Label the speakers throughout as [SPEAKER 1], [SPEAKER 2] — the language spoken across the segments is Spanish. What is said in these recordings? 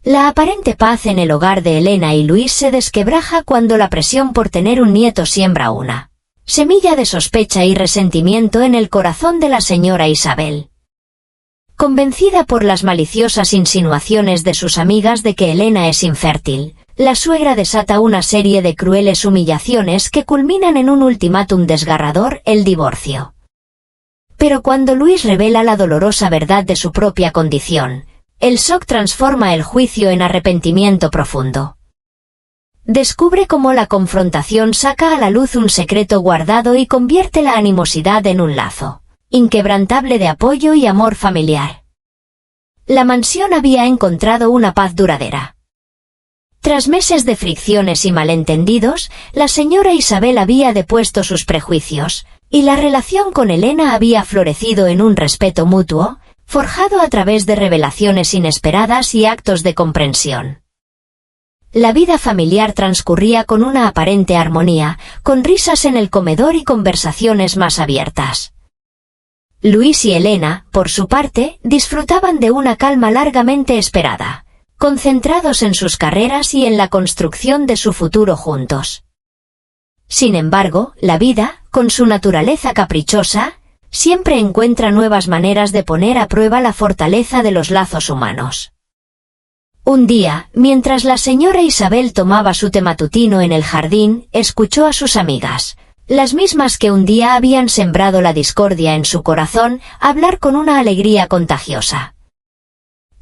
[SPEAKER 1] La aparente paz en el hogar de Elena y Luis se desquebraja cuando la presión por tener un nieto siembra una semilla de sospecha y resentimiento en el corazón de la señora Isabel. Convencida por las maliciosas insinuaciones de sus amigas de que Elena es infértil, la suegra desata una serie de crueles humillaciones que culminan en un ultimátum desgarrador: el divorcio. Pero cuando Luis revela la dolorosa verdad de su propia condición, el shock transforma el juicio en arrepentimiento profundo. Descubre cómo la confrontación saca a la luz un secreto guardado y convierte la animosidad en un lazo inquebrantable de apoyo y amor familiar. La mansión había encontrado una paz duradera. Tras meses de fricciones y malentendidos, la señora Isabel había depuesto sus prejuicios, y la relación con Elena había florecido en un respeto mutuo, forjado a través de revelaciones inesperadas y actos de comprensión. La vida familiar transcurría con una aparente armonía, con risas en el comedor y conversaciones más abiertas. Luis y Elena, por su parte, disfrutaban de una calma largamente esperada, concentrados en sus carreras y en la construcción de su futuro juntos. Sin embargo, la vida, con su naturaleza caprichosa, siempre encuentra nuevas maneras de poner a prueba la fortaleza de los lazos humanos. Un día, mientras la señora Isabel tomaba su té matutino en el jardín, escuchó a sus amigas, las mismas que un día habían sembrado la discordia en su corazón, hablar con una alegría contagiosa.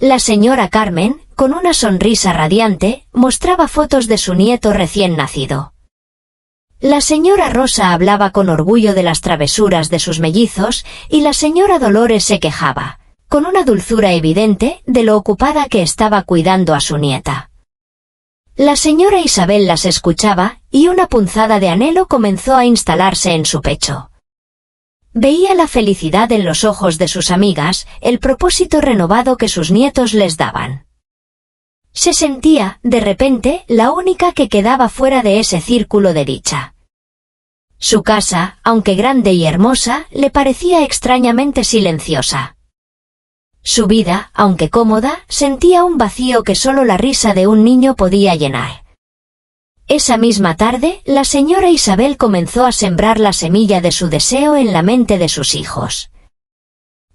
[SPEAKER 1] La señora Carmen, con una sonrisa radiante, mostraba fotos de su nieto recién nacido. La señora Rosa hablaba con orgullo de las travesuras de sus mellizos, y la señora Dolores se quejaba, con una dulzura evidente, de lo ocupada que estaba cuidando a su nieta. La señora Isabel las escuchaba, y una punzada de anhelo comenzó a instalarse en su pecho. Veía la felicidad en los ojos de sus amigas, el propósito renovado que sus nietos les daban. Se sentía, de repente, la única que quedaba fuera de ese círculo de dicha. Su casa, aunque grande y hermosa, le parecía extrañamente silenciosa. Su vida, aunque cómoda, sentía un vacío que solo la risa de un niño podía llenar. Esa misma tarde, la señora Isabel comenzó a sembrar la semilla de su deseo en la mente de sus hijos.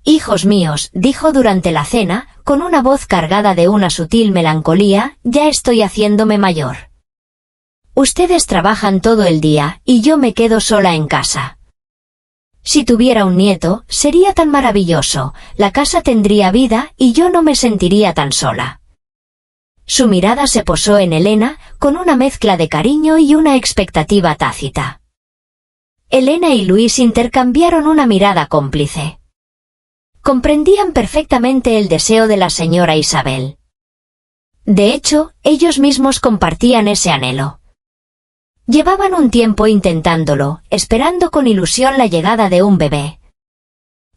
[SPEAKER 1] «Hijos míos», dijo durante la cena, con una voz cargada de una sutil melancolía, «ya estoy haciéndome mayor. Ustedes trabajan todo el día, y yo me quedo sola en casa. Si tuviera un nieto, sería tan maravilloso, la casa tendría vida y yo no me sentiría tan sola». Su mirada se posó en Elena, con una mezcla de cariño y una expectativa tácita. Elena y Luis intercambiaron una mirada cómplice. Comprendían perfectamente el deseo de la señora Isabel. De hecho, ellos mismos compartían ese anhelo. Llevaban un tiempo intentándolo, esperando con ilusión la llegada de un bebé.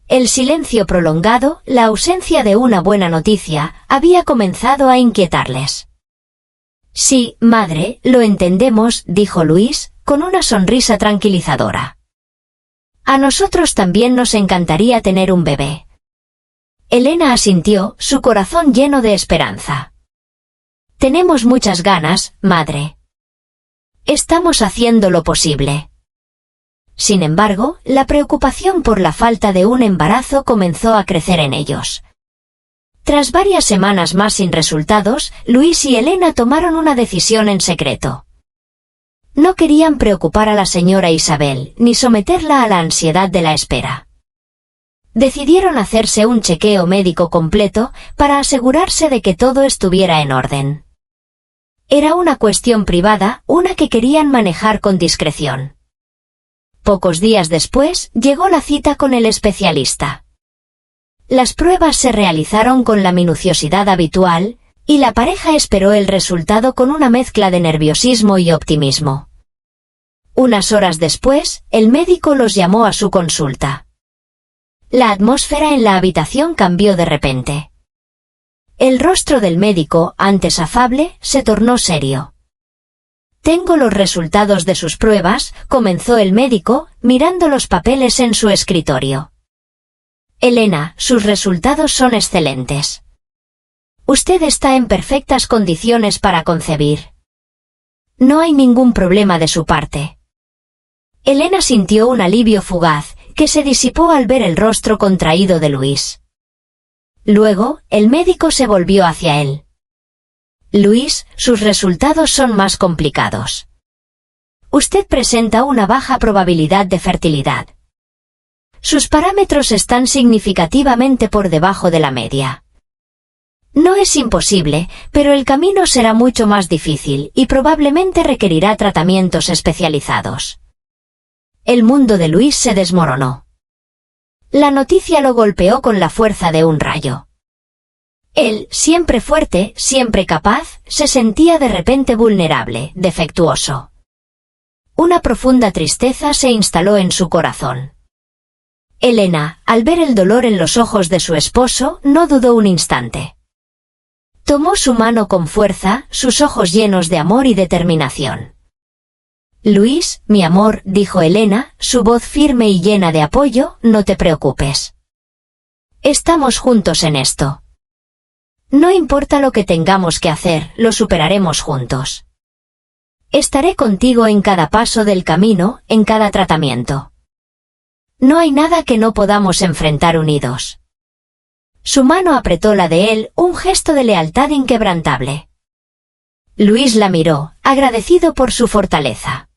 [SPEAKER 1] El silencio prolongado, la ausencia de una buena noticia, había comenzado a inquietarles. «Sí, madre, lo entendemos», dijo Luis, con una sonrisa tranquilizadora. «A nosotros también nos encantaría tener un bebé». Elena asintió, su corazón lleno de esperanza. «Tenemos muchas ganas, madre. Estamos haciendo lo posible». Sin embargo, la preocupación por la falta de un embarazo comenzó a crecer en ellos. Tras varias semanas más sin resultados, Luis y Elena tomaron una decisión en secreto. No querían preocupar a la señora Isabel, ni someterla a la ansiedad de la espera. Decidieron hacerse un chequeo médico completo, para asegurarse de que todo estuviera en orden. Era una cuestión privada, una que querían manejar con discreción. Pocos días después, llegó la cita con el especialista. Las pruebas se realizaron con la minuciosidad habitual, y la pareja esperó el resultado con una mezcla de nerviosismo y optimismo. Unas horas después, el médico los llamó a su consulta. La atmósfera en la habitación cambió de repente. El rostro del médico, antes afable, se tornó serio. «Tengo los resultados de sus pruebas», comenzó el médico, mirando los papeles en su escritorio. «Elena, sus resultados son excelentes. Usted está en perfectas condiciones para concebir. No hay ningún problema de su parte. Elena sintió un alivio fugaz, que se disipó al ver el rostro contraído de Luis. Luego, el médico se volvió hacia él. Luis, sus resultados son más complicados. Usted presenta una baja probabilidad de fertilidad. Sus parámetros están significativamente por debajo de la media. No es imposible, pero el camino será mucho más difícil y probablemente requerirá tratamientos especializados. El mundo de Luis se desmoronó. La noticia lo golpeó con la fuerza de un rayo. Él, siempre fuerte, siempre capaz, se sentía de repente vulnerable, defectuoso. Una profunda tristeza se instaló en su corazón. Elena, al ver el dolor en los ojos de su esposo, no dudó un instante. Tomó su mano con fuerza, sus ojos llenos de amor y determinación. Luis, mi amor, dijo Elena, su voz firme y llena de apoyo, no te preocupes. Estamos juntos en esto. No importa lo que tengamos que hacer, lo superaremos juntos. Estaré contigo en cada paso del camino, en cada tratamiento. No hay nada que no podamos enfrentar unidos. Su mano apretó la de él, un gesto de lealtad inquebrantable. Luis la miró, agradecido por su fortaleza.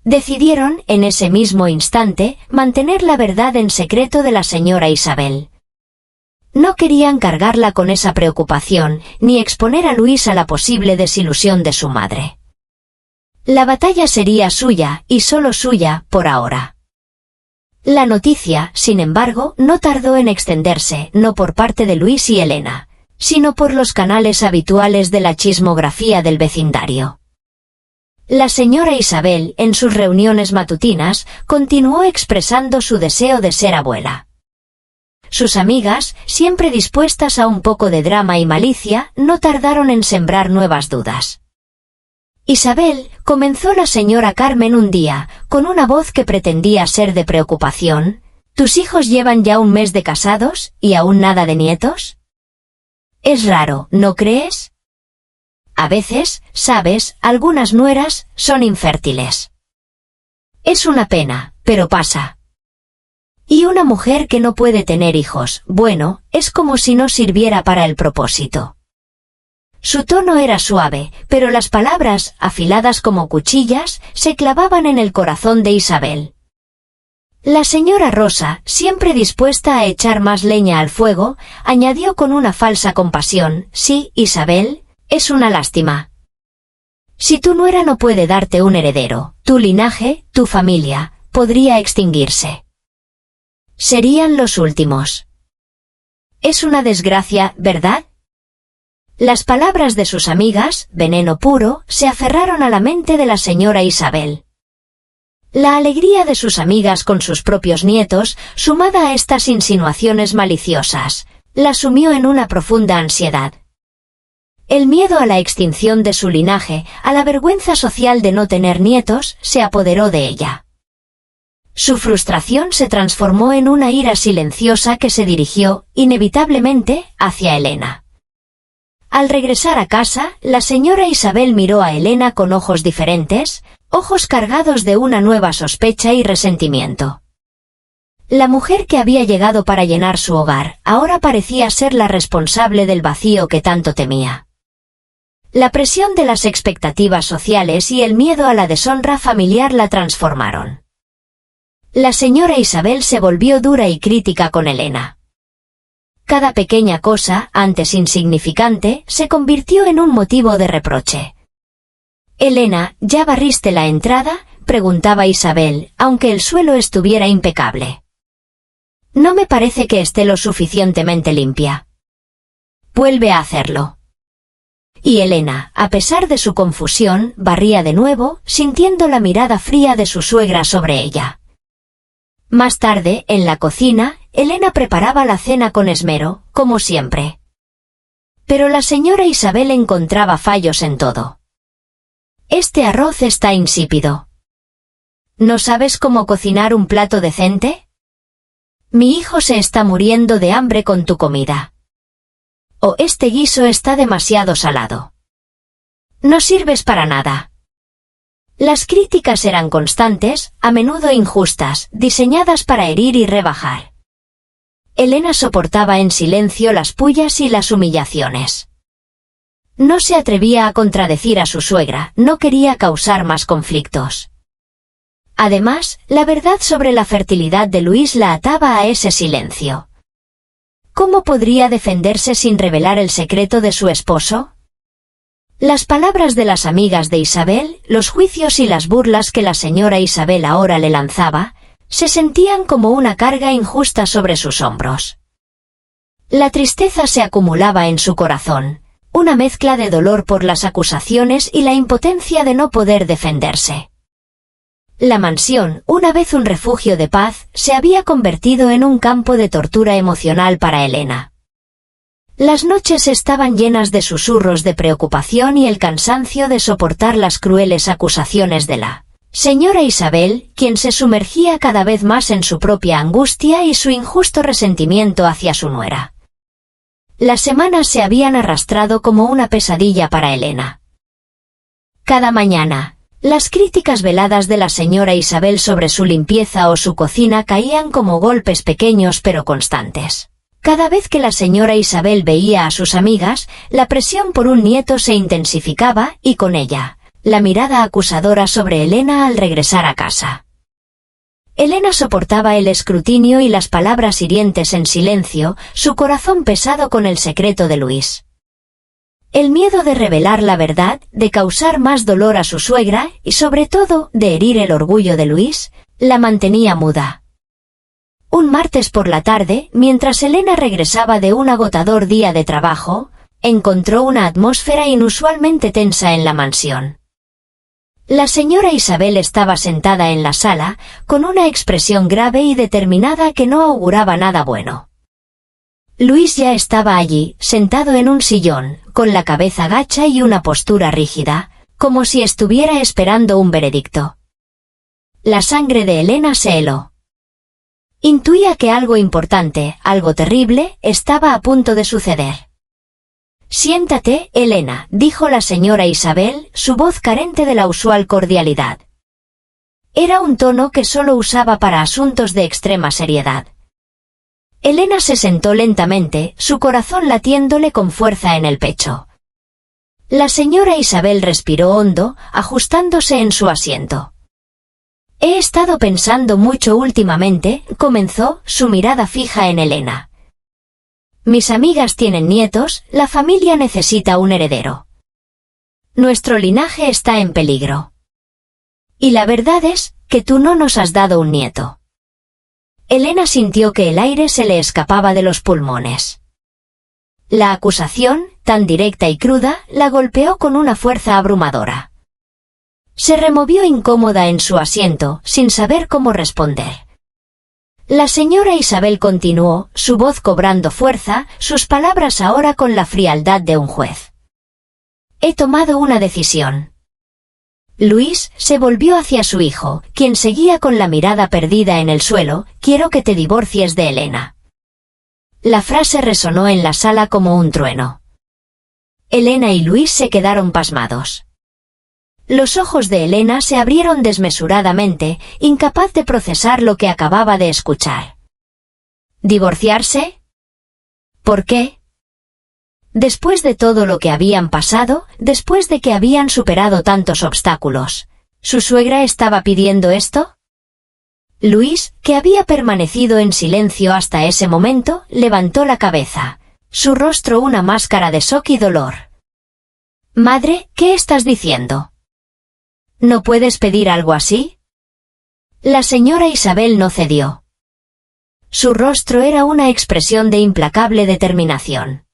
[SPEAKER 1] Decidieron, en ese mismo instante, mantener la verdad en secreto de la señora Isabel. No querían cargarla con esa preocupación, ni exponer a Luis a la posible desilusión de su madre. La batalla sería suya, y solo suya, por ahora. La noticia, sin embargo, no tardó en extenderse, no por parte de Luis y Elena, sino por los canales habituales de la chismografía del vecindario. La señora Isabel, en sus reuniones matutinas, continuó expresando su deseo de ser abuela. Sus amigas, siempre dispuestas a un poco de drama y malicia, no tardaron en sembrar nuevas dudas. Isabel, comenzó la señora Carmen un día, con una voz que pretendía ser de preocupación. ¿Tus hijos llevan ya un mes de casados, y aún nada de nietos? Es raro, ¿no crees? A veces, sabes, algunas nueras son infértiles. Es una pena, pero pasa. Y una mujer que no puede tener hijos, bueno, es como si no sirviera para el propósito. Su tono era suave, pero las palabras, afiladas como cuchillas, se clavaban en el corazón de Isabel. La señora Rosa, siempre dispuesta a echar más leña al fuego, añadió con una falsa compasión, sí, Isabel, es una lástima. Si tu nuera no puede darte un heredero, tu linaje, tu familia, podría extinguirse. Serían los últimos. Es una desgracia, ¿verdad? Las palabras de sus amigas, veneno puro, se aferraron a la mente de la señora Isabel. La alegría de sus amigas con sus propios nietos, sumada a estas insinuaciones maliciosas, la sumió en una profunda ansiedad. El miedo a la extinción de su linaje, a la vergüenza social de no tener nietos, se apoderó de ella. Su frustración se transformó en una ira silenciosa que se dirigió, inevitablemente, hacia Elena. Al regresar a casa, la señora Isabel miró a Elena con ojos diferentes, ojos cargados de una nueva sospecha y resentimiento. La mujer que había llegado para llenar su hogar, ahora parecía ser la responsable del vacío que tanto temía. La presión de las expectativas sociales y el miedo a la deshonra familiar la transformaron. La señora Isabel se volvió dura y crítica con Elena. Cada pequeña cosa, antes insignificante, se convirtió en un motivo de reproche. Elena, ¿ya barriste la entrada?, preguntaba Isabel, aunque el suelo estuviera impecable. No me parece que esté lo suficientemente limpia. Vuelve a hacerlo. Y Elena, a pesar de su confusión, barría de nuevo, sintiendo la mirada fría de su suegra sobre ella. Más tarde, en la cocina, Elena preparaba la cena con esmero, como siempre. Pero la señora Isabel encontraba fallos en todo. Este arroz está insípido. ¿No sabes cómo cocinar un plato decente? Mi hijo se está muriendo de hambre con tu comida. «Oh, este guiso está demasiado salado. No sirves para nada». Las críticas eran constantes, a menudo injustas, diseñadas para herir y rebajar. Elena soportaba en silencio las pullas y las humillaciones. No se atrevía a contradecir a su suegra, no quería causar más conflictos. Además, la verdad sobre la fertilidad de Luis la ataba a ese silencio. ¿Cómo podría defenderse sin revelar el secreto de su esposo? Las palabras de las amigas de Isabel, los juicios y las burlas que la señora Isabel ahora le lanzaba, se sentían como una carga injusta sobre sus hombros. La tristeza se acumulaba en su corazón, una mezcla de dolor por las acusaciones y la impotencia de no poder defenderse. La mansión, una vez un refugio de paz, se había convertido en un campo de tortura emocional para Elena. Las noches estaban llenas de susurros de preocupación y el cansancio de soportar las crueles acusaciones de la señora Isabel, quien se sumergía cada vez más en su propia angustia y su injusto resentimiento hacia su nuera. Las semanas se habían arrastrado como una pesadilla para Elena. Cada mañana, las críticas veladas de la señora Isabel sobre su limpieza o su cocina caían como golpes pequeños pero constantes. Cada vez que la señora Isabel veía a sus amigas, la presión por un nieto se intensificaba y con ella, la mirada acusadora sobre Elena al regresar a casa. Elena soportaba el escrutinio y las palabras hirientes en silencio, su corazón pesado con el secreto de Luis. El miedo de revelar la verdad, de causar más dolor a su suegra y sobre todo de herir el orgullo de Luis, la mantenía muda. Un martes por la tarde, mientras Elena regresaba de un agotador día de trabajo, encontró una atmósfera inusualmente tensa en la mansión. La señora Isabel estaba sentada en la sala, con una expresión grave y determinada que no auguraba nada bueno. Luis ya estaba allí, sentado en un sillón, con la cabeza gacha y una postura rígida, como si estuviera esperando un veredicto. La sangre de Elena se heló. Intuía que algo importante, algo terrible, estaba a punto de suceder. «Siéntate, Elena», dijo la señora Isabel, su voz carente de la usual cordialidad. Era un tono que solo usaba para asuntos de extrema seriedad. Elena se sentó lentamente, su corazón latiéndole con fuerza en el pecho. La señora Isabel respiró hondo, ajustándose en su asiento. «He estado pensando mucho últimamente», comenzó, su mirada fija en Elena. «Mis amigas tienen nietos, la familia necesita un heredero. Nuestro linaje está en peligro. Y la verdad es que tú no nos has dado un nieto». Elena sintió que el aire se le escapaba de los pulmones. La acusación, tan directa y cruda, la golpeó con una fuerza abrumadora. Se removió incómoda en su asiento, sin saber cómo responder. La señora Isabel continuó, su voz cobrando fuerza, sus palabras ahora con la frialdad de un juez. «He tomado una decisión». Luis se volvió hacia su hijo, quien seguía con la mirada perdida en el suelo. «Quiero que te divorcies de Elena». La frase resonó en la sala como un trueno. Elena y Luis se quedaron pasmados. Los ojos de Elena se abrieron desmesuradamente, incapaz de procesar lo que acababa de escuchar. ¿Divorciarse? ¿Por qué? Después de todo lo que habían pasado, después de que habían superado tantos obstáculos, ¿su suegra estaba pidiendo esto? Luis, que había permanecido en silencio hasta ese momento, levantó la cabeza, su rostro una máscara de shock y dolor. «Madre, ¿qué estás diciendo? ¿No puedes pedir algo así?» La señora Isabel no cedió. Su rostro era una expresión de implacable determinación.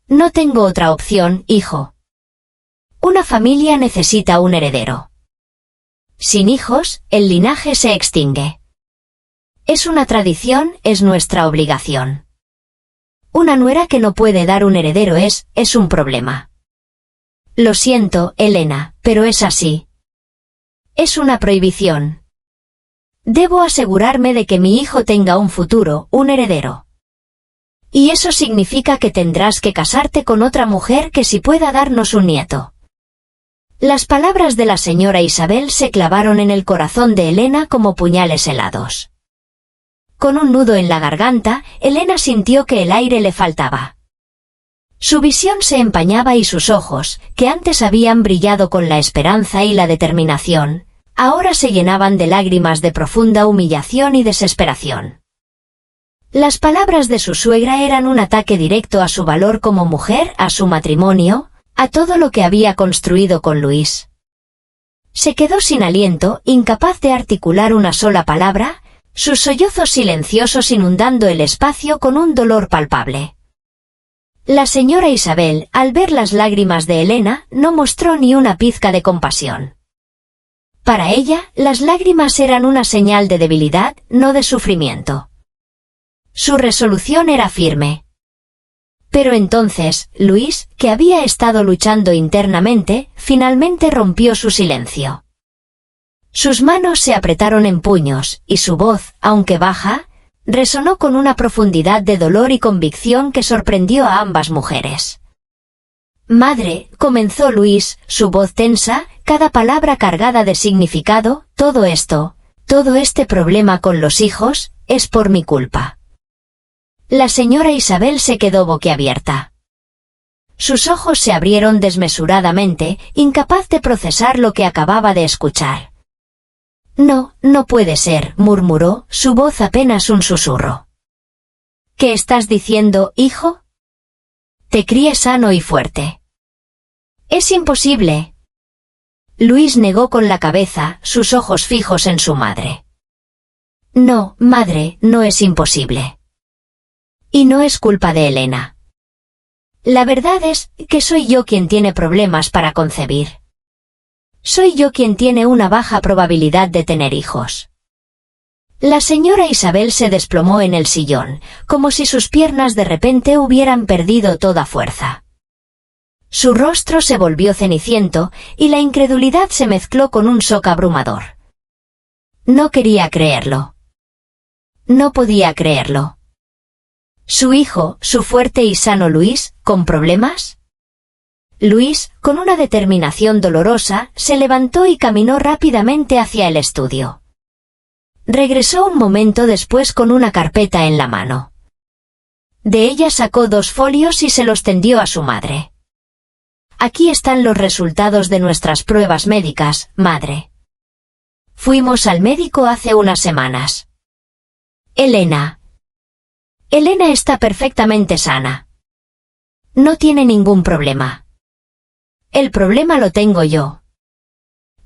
[SPEAKER 1] «No tengo otra opción, hijo. Una familia necesita un heredero. Sin hijos, el linaje se extingue. Es una tradición, es nuestra obligación. Una nuera que no puede dar un heredero es un problema. Lo siento, Elena, pero es así. Es una prohibición. Debo asegurarme de que mi hijo tenga un futuro, un heredero». Y eso significa que tendrás que casarte con otra mujer que sí pueda darnos un nieto. Las palabras de la señora Isabel se clavaron en el corazón de Elena como puñales helados. Con un nudo en la garganta, Elena sintió que el aire le faltaba. Su visión se empañaba y sus ojos, que antes habían brillado con la esperanza y la determinación, ahora se llenaban de lágrimas de profunda humillación y desesperación. Las palabras de su suegra eran un ataque directo a su valor como mujer, a su matrimonio, a todo lo que había construido con Luis. Se quedó sin aliento, incapaz de articular una sola palabra, sus sollozos silenciosos inundando el espacio con un dolor palpable. La señora Isabel, al ver las lágrimas de Elena, no mostró ni una pizca de compasión. Para ella, las lágrimas eran una señal de debilidad, no de sufrimiento. Su resolución era firme. Pero entonces, Luis, que había estado luchando internamente, finalmente rompió su silencio. Sus manos se apretaron en puños, y su voz, aunque baja, resonó con una profundidad de dolor y convicción que sorprendió a ambas mujeres. «Madre», comenzó Luis, su voz tensa, cada palabra cargada de significado, todo este problema con los hijos, es por mi culpa. La señora Isabel se quedó boquiabierta. Sus ojos se abrieron desmesuradamente, incapaz de procesar lo que acababa de escuchar. «No, no puede ser», murmuró, su voz apenas un susurro. «¿Qué estás diciendo, hijo? Te crié sano y fuerte». «Es imposible». Luis negó con la cabeza, sus ojos fijos en su madre. «No, madre, no es imposible. Y no es culpa de Elena. La verdad es que soy yo quien tiene problemas para concebir. Soy yo quien tiene una baja probabilidad de tener hijos». La señora Isabel se desplomó en el sillón, como si sus piernas de repente hubieran perdido toda fuerza. Su rostro se volvió ceniciento, y la incredulidad se mezcló con un shock abrumador. No quería creerlo. No podía creerlo. ¿Su hijo, su fuerte y sano Luis, con problemas? Luis, con una determinación dolorosa, se levantó y caminó rápidamente hacia el estudio. Regresó un momento después con una carpeta en la mano. De ella sacó 2 folios y se los tendió a su madre. «Aquí están los resultados de nuestras pruebas médicas, madre. Fuimos al médico hace unas semanas. Elena está perfectamente sana. No tiene ningún problema. El problema lo tengo yo».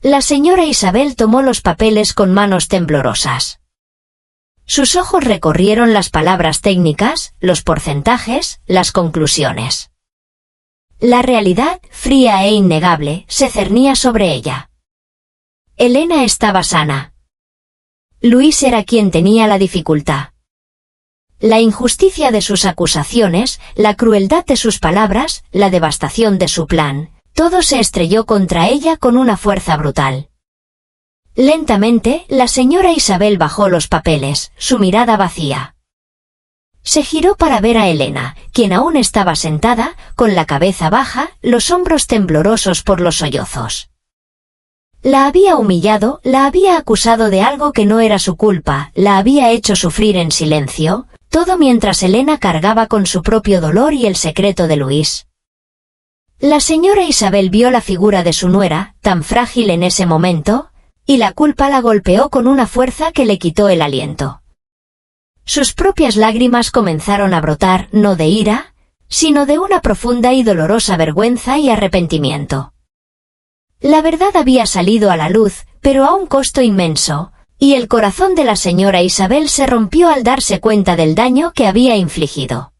[SPEAKER 1] La señora Isabel tomó los papeles con manos temblorosas. Sus ojos recorrieron las palabras técnicas, los porcentajes, las conclusiones. La realidad, fría e innegable, se cernía sobre ella. Elena estaba sana. Luis era quien tenía la dificultad. La injusticia de sus acusaciones, la crueldad de sus palabras, la devastación de su plan, todo se estrelló contra ella con una fuerza brutal. Lentamente, la señora Isabel bajó los papeles, su mirada vacía. Se giró para ver a Elena, quien aún estaba sentada, con la cabeza baja, los hombros temblorosos por los sollozos. La había humillado, la había acusado de algo que no era su culpa, la había hecho sufrir en silencio, todo mientras Elena cargaba con su propio dolor y el secreto de Luis. La señora Isabel vio la figura de su nuera, tan frágil en ese momento, y la culpa la golpeó con una fuerza que le quitó el aliento. Sus propias lágrimas comenzaron a brotar, no de ira, sino de una profunda y dolorosa vergüenza y arrepentimiento. La verdad había salido a la luz, pero a un costo inmenso, y el corazón de la señora Isabel se rompió al darse cuenta del daño que había infligido.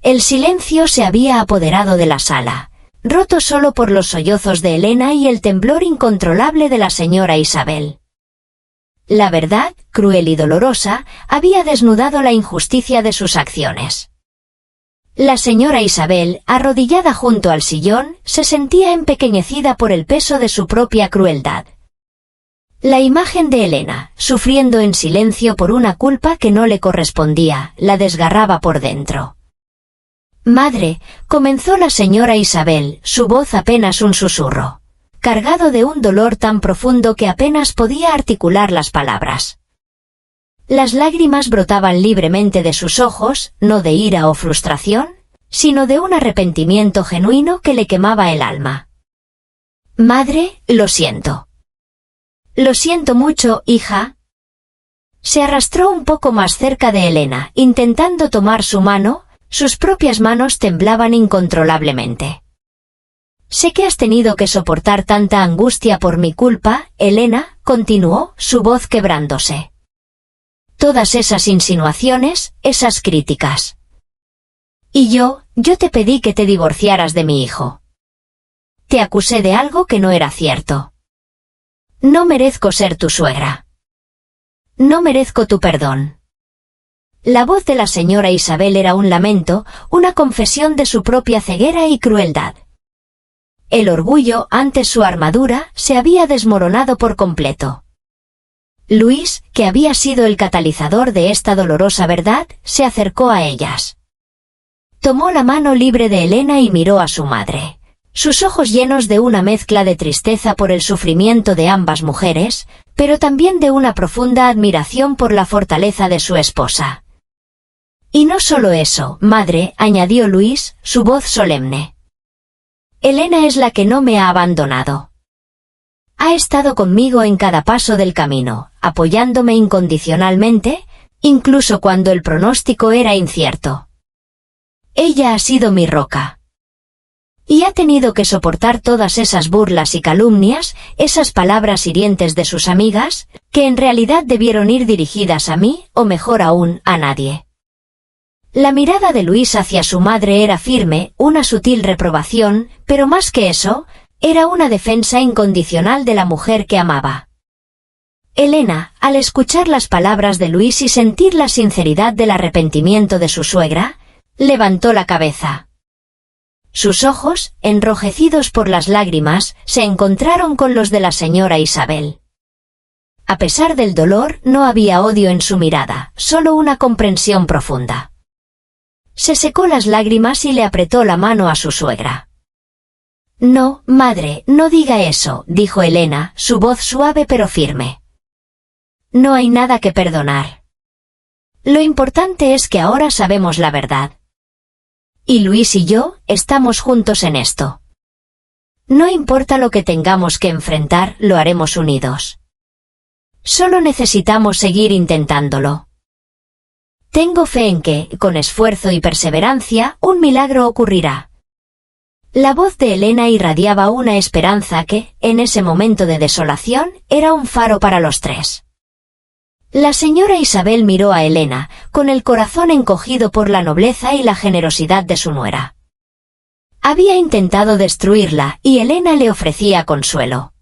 [SPEAKER 1] El silencio se había apoderado de la sala, roto solo por los sollozos de Elena y el temblor incontrolable de la señora Isabel. La verdad, cruel y dolorosa, había desnudado la injusticia de sus acciones. La señora Isabel, arrodillada junto al sillón, se sentía empequeñecida por el peso de su propia crueldad. La imagen de Elena, sufriendo en silencio por una culpa que no le correspondía, la desgarraba por dentro. «Madre», comenzó la señora Isabel, su voz apenas un susurro, cargado de un dolor tan profundo que apenas podía articular las palabras. Las lágrimas brotaban libremente de sus ojos, no de ira o frustración, sino de un arrepentimiento genuino que le quemaba el alma. «Madre, lo siento». «Lo siento mucho, hija». Se arrastró un poco más cerca de Elena, intentando tomar su mano. Sus propias manos temblaban incontrolablemente. «Sé que has tenido que soportar tanta angustia por mi culpa, Elena», continuó, su voz quebrándose. «Todas esas insinuaciones, esas críticas. Y yo te pedí que te divorciaras de mi hijo. Te acusé de algo que no era cierto. No merezco ser tu suegra. No merezco tu perdón». La voz de la señora Isabel era un lamento, una confesión de su propia ceguera y crueldad. El orgullo, ante su armadura, se había desmoronado por completo. Luis, que había sido el catalizador de esta dolorosa verdad, se acercó a ellas. Tomó la mano libre de Elena y miró a su madre. Sus ojos llenos de una mezcla de tristeza por el sufrimiento de ambas mujeres, pero también de una profunda admiración por la fortaleza de su esposa. «Y no solo eso, madre», añadió Luis, su voz solemne. «Elena es la que no me ha abandonado. Ha estado conmigo en cada paso del camino, apoyándome incondicionalmente, incluso cuando el pronóstico era incierto. Ella ha sido mi roca. Y ha tenido que soportar todas esas burlas y calumnias, esas palabras hirientes de sus amigas, que en realidad debieron ir dirigidas a mí, o mejor aún, a nadie». La mirada de Luis hacia su madre era firme, una sutil reprobación, pero más que eso, era una defensa incondicional de la mujer que amaba. Elena, al escuchar las palabras de Luis y sentir la sinceridad del arrepentimiento de su suegra, levantó la cabeza. Sus ojos, enrojecidos por las lágrimas, se encontraron con los de la señora Isabel. A pesar del dolor, no había odio en su mirada, solo una comprensión profunda. Se secó las lágrimas y le apretó la mano a su suegra. «No, madre, no diga eso», dijo Elena, su voz suave pero firme. «No hay nada que perdonar. Lo importante es que ahora sabemos la verdad. Y Luis y yo estamos juntos en esto. No importa lo que tengamos que enfrentar, lo haremos unidos. Solo necesitamos seguir intentándolo. Tengo fe en que, con esfuerzo y perseverancia, un milagro ocurrirá». La voz de Elena irradiaba una esperanza que, en ese momento de desolación, era un faro para los tres. La señora Isabel miró a Elena, con el corazón encogido por la nobleza y la generosidad de su nuera. Había intentado destruirla, y Elena le ofrecía consuelo.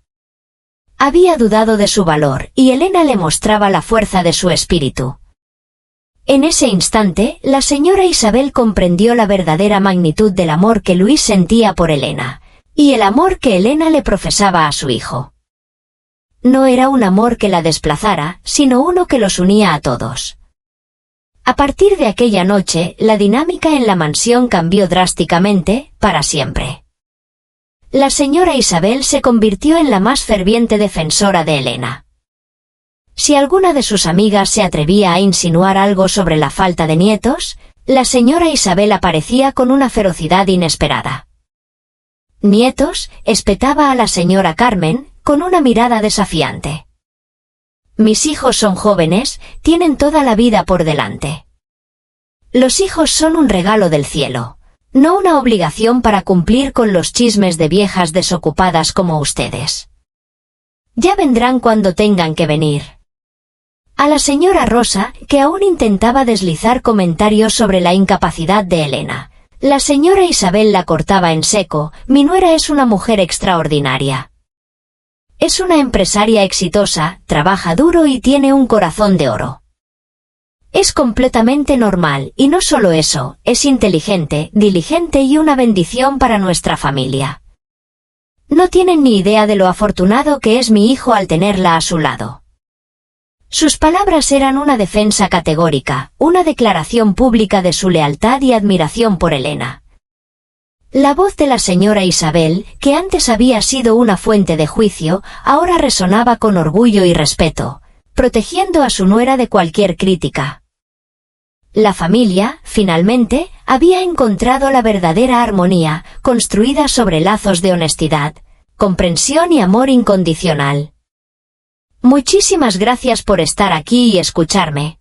[SPEAKER 1] Había dudado de su valor, y Elena le mostraba la fuerza de su espíritu. En ese instante, la señora Isabel comprendió la verdadera magnitud del amor que Luis sentía por Elena, y el amor que Elena le profesaba a su hijo. No era un amor que la desplazara, sino uno que los unía a todos. A partir de aquella noche, la dinámica en la mansión cambió drásticamente, para siempre. La señora Isabel se convirtió en la más ferviente defensora de Elena. Si alguna de sus amigas se atrevía a insinuar algo sobre la falta de nietos, la señora Isabel aparecía con una ferocidad inesperada. «¿Nietos?», espetaba a la señora Carmen, con una mirada desafiante. «Mis hijos son jóvenes, tienen toda la vida por delante. Los hijos son un regalo del cielo, no una obligación para cumplir con los chismes de viejas desocupadas como ustedes. Ya vendrán cuando tengan que venir». A la señora Rosa, que aún intentaba deslizar comentarios sobre la incapacidad de Elena, la señora Isabel la cortaba en seco: «Mi nuera es una mujer extraordinaria. Es una empresaria exitosa, trabaja duro y tiene un corazón de oro. Es completamente normal, y no solo eso, es inteligente, diligente y una bendición para nuestra familia. No tienen ni idea de lo afortunado que es mi hijo al tenerla a su lado. Sus palabras eran una defensa categórica, una declaración pública de su lealtad y admiración por Elena. La voz de la señora Isabel, que antes había sido una fuente de juicio, ahora resonaba con orgullo y respeto, protegiendo a su nuera de cualquier crítica. La familia, finalmente, había encontrado la verdadera armonía, construida sobre lazos de honestidad, comprensión y amor incondicional. Muchísimas gracias por estar aquí y escucharme.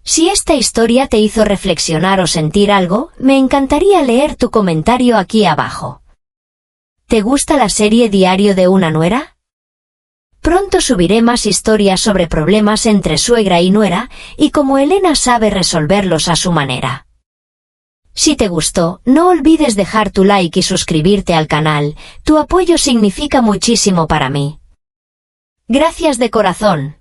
[SPEAKER 1] Si esta historia te hizo reflexionar o sentir algo, me encantaría leer tu comentario aquí abajo. ¿Te gusta la serie Diario de una nuera? Pronto subiré más historias sobre problemas entre suegra y nuera, y cómo Elena sabe resolverlos a su manera. Si te gustó, no olvides dejar tu like y suscribirte al canal, tu apoyo significa muchísimo para mí. Gracias de corazón.